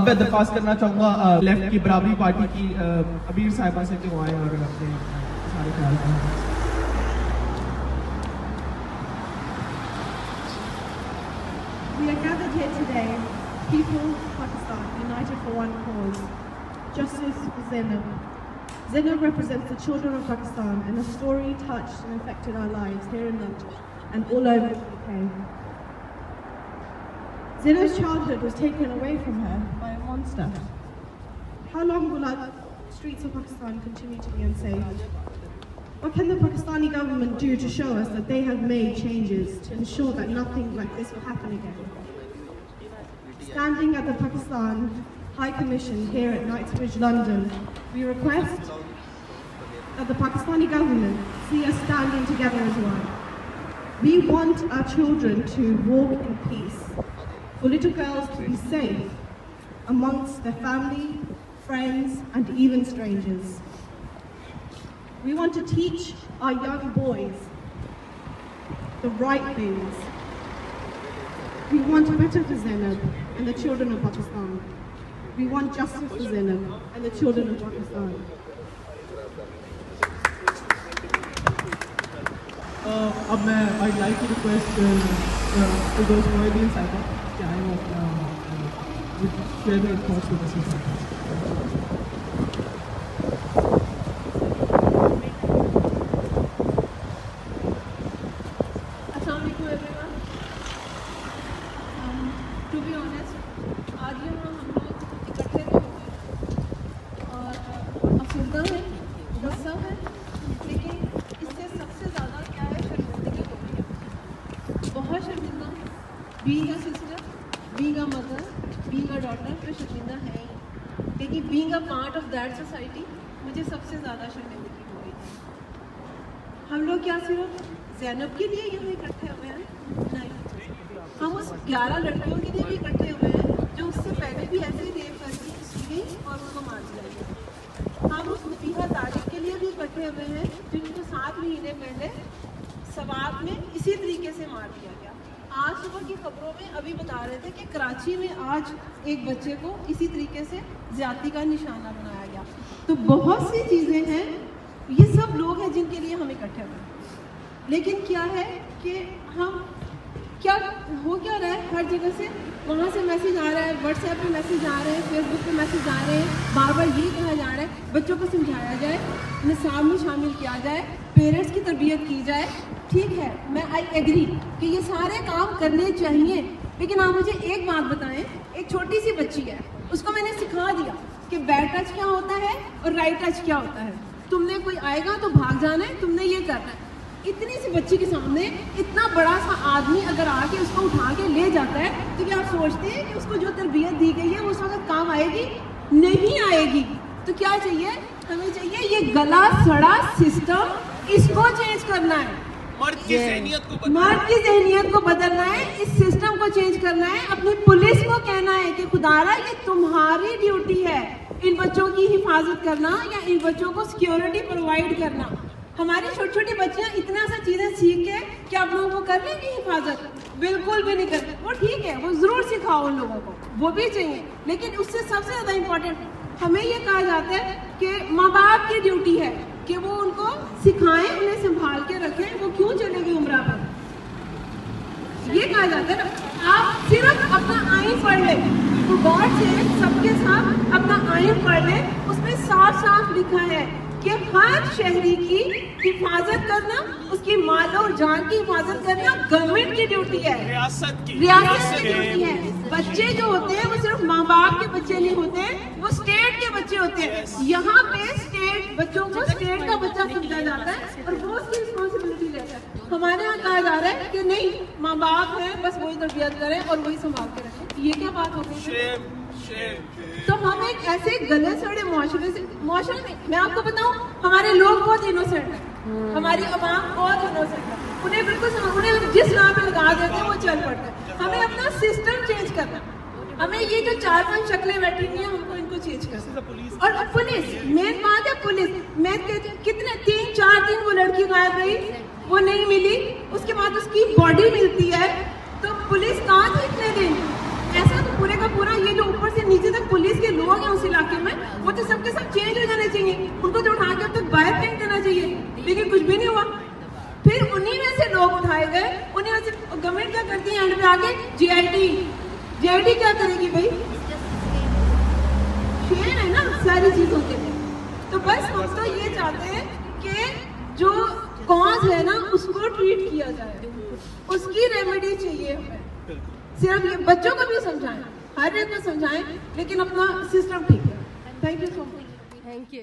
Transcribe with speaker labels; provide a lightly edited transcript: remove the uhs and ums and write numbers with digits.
Speaker 1: मैं दरख्वास्त करना चाहूँगा लेफ्ट की बराबरी पार्टी की अबीर साहिबा से जो आए और अपने सारे ख्याल करें।
Speaker 2: We are gathered here today, people of Pakistan, united for one cause, justice for Zainab. Zainab represents the children of Pakistan, and her story touched and affected our lives here in London and all over the UK. Zainab's childhood was taken away from her by a monster. How long will our streets of Pakistan continue to be unsafe? What can the Pakistani government do to show us that they have made changes to ensure that nothing like this will happen again? Standing at the Pakistan High Commission here at Knightsbridge, London, we request that the Pakistani government see us standing together as one. We want our children to walk in peace, for little girls to be safe amongst their family, friends, and even strangers. We want to teach our young boys the right things. We want better for Zainab and the children of Pakistan. We want justice for Zainab and the children of Pakistan.
Speaker 1: अब मैं I'd like to request to those who are in cyber कि आए वो अपना share their thoughts with us.
Speaker 2: Being a sister, being a mother, being a daughter, तो शर्मिंदा है ही, लेकिन being a part of that society मुझे सबसे ज़्यादा शर्मिंदगी हो रही है। हम लोग क्या सिर्फ ज़ैनब के लिए यहाँ इकट्ठे हुए हैं? नहीं, हम उस 11 लड़कियों के लिए भी इकट्ठे हुए हैं जो उससे पहले भी ऐसे ही रेप करके गई और उनको मार दिया गया। हम उस मुतीहा तारिक के लिए भी इकट्ठे हुए हैं जिनको 7 महीने पहले सवात में इसी तरीके से मार दिया गया। आज सुबह की खबरों में अभी बता रहे थे कि कराची में आज एक बच्चे को इसी तरीके से ज्यादती का निशाना बनाया गया। तो बहुत सी चीज़ें हैं, ये सब लोग हैं जिनके लिए हम इकट्ठे हुए। लेकिन क्या है कि हम क्या हो क्या रहा है, हर जगह से वहाँ से मैसेज आ रहा है, व्हाट्सएप पे मैसेज आ रहे हैं, फेसबुक पे मैसेज आ रहे हैं, बार बार ये कहा जा रहा है बच्चों को समझाया जाए, निसाब में शामिल किया जाए, पेरेंट्स की तरबियत की जाए। ठीक है, मैं आई एग्री कि ये सारे काम करने चाहिए, लेकिन आप मुझे एक बात बताएं, एक छोटी सी बच्ची है, उसको मैंने सिखा दिया कि बैड टच क्या होता है और राइट टच क्या होता है। तुमने कोई आएगा तो भाग जाना है, तुमने ये करना है। इतनी सी बच्ची के सामने इतना बड़ा सा आदमी अगर आके उसको उठा के ले जाता है, तो क्या आप सोचते हैं कि उसको जो तरबियत दी गई है वो उस वक्त काम आएगी? नहीं आएगी। तो क्या चाहिए? हमें चाहिए ये गला सड़ा सिस्टम, इसको चेंज करना है।
Speaker 3: मर्द की
Speaker 2: जहनियत को बदलना है, इस सिस्टम को चेंज करना है। अपनी पुलिस को कहना है कि खुदारा ये तुम्हारी ड्यूटी है इन बच्चों की हिफाजत करना या इन बच्चों को सिक्योरिटी प्रोवाइड करना। हमारी छोटी छोटी बच्चियां इतना सा चीज़ें सीख के क्या आप लोगों को कर लेंगी हिफाजत? बिल्कुल भी नहीं करते। वो ठीक है, वो ज़रूर सिखाओ उन लोगों को, वो भी चाहिए, लेकिन उससे सबसे ज़्यादा इम्पोर्टेंट हमें ये कहा जाता है कि माँ बाप की ड्यूटी है कि वो उनको सिखाएं, उन्हें संभाल के रखें। वो क्यों चलेगी उम्रा पर? ये कहा जाता है ना, आप सिर्फ अपना आइन पढ़ लें, तो गॉड से सबके साथ अपना आइन पढ़ लें, उसमें साफ साफ लिखा है कि हर शहरी की हिफाजत करना, उसकी माल और जान की हिफाजत करना गवर्नमेंट की ड्यूटी है, रियासत की ड्यूटी है। बच्चे जो होते हैं वो सिर्फ माँ बाप के बच्चे नहीं होते, वो स्टेट के बच्चे होते हैं। यहाँ पे स्टेट बच्चों को स्टेट का बच्चा समझा जाता है और वो उसकी रिस्पॉन्सिबिलिटी लेता है। हमारे यहाँ कहा जा रहा है कि नहीं, माँ बाप है, बस वही तरबियत करें और वही संभाल के रखें। ये क्या बात हो गई? तो हम एक ऐसे गले सड़े मुआशरे में, मैं आपको बताऊं, हमारे लोग बहुत इनोसेंट हैं, हमारी अवाम बहुत इनोसेंट है, उन्हें बिल्कुल उन्हें जिस राह पे लगा देते हैं वो चल पड़ते हैं। हमें अपना सिस्टम चेंज करना, हमें ये जो 4-5 शक्लें बैठी हुई हैं हमको इनको चेंज करना। और पुलिस, मेन बात है पुलिस। मैं कितने 3-4 दिन वो लड़की गायब रही, वो नहीं मिली, उसके बाद उसकी बॉडी मिलती है, तो पुलिस कहाँ थी इतने दिन? ऐसा तो पूरे का पूरा ये जो ऊपर से नीचे तक या उस इलाके में, वो तो सबके सब चेंज हो जाने चाहिए, उनको तो उठा के अब तक बाहर फेंक देना चाहिए, लेकिन कुछ भी नहीं हुआ। फिर उन्हीं में से लोग उठाए गए, उन्हीं में से गवर्नमेंट क्या करती है एंड पे आके जीआईटी क्या करेगी भाई, शेयर है ना सारी चीजों के लिए। तो बस हम तो ये चाहते हैं कि जो कॉज है ना उसको ट्रीट किया जाए, उसकी रेमेडी चाहिए हमें। सिर्फ ये बच्चों को भी समझाएं, हर एक को समझाएं, लेकिन अपना सिस्टम ठीक है। Thank you so much.
Speaker 3: Thank you.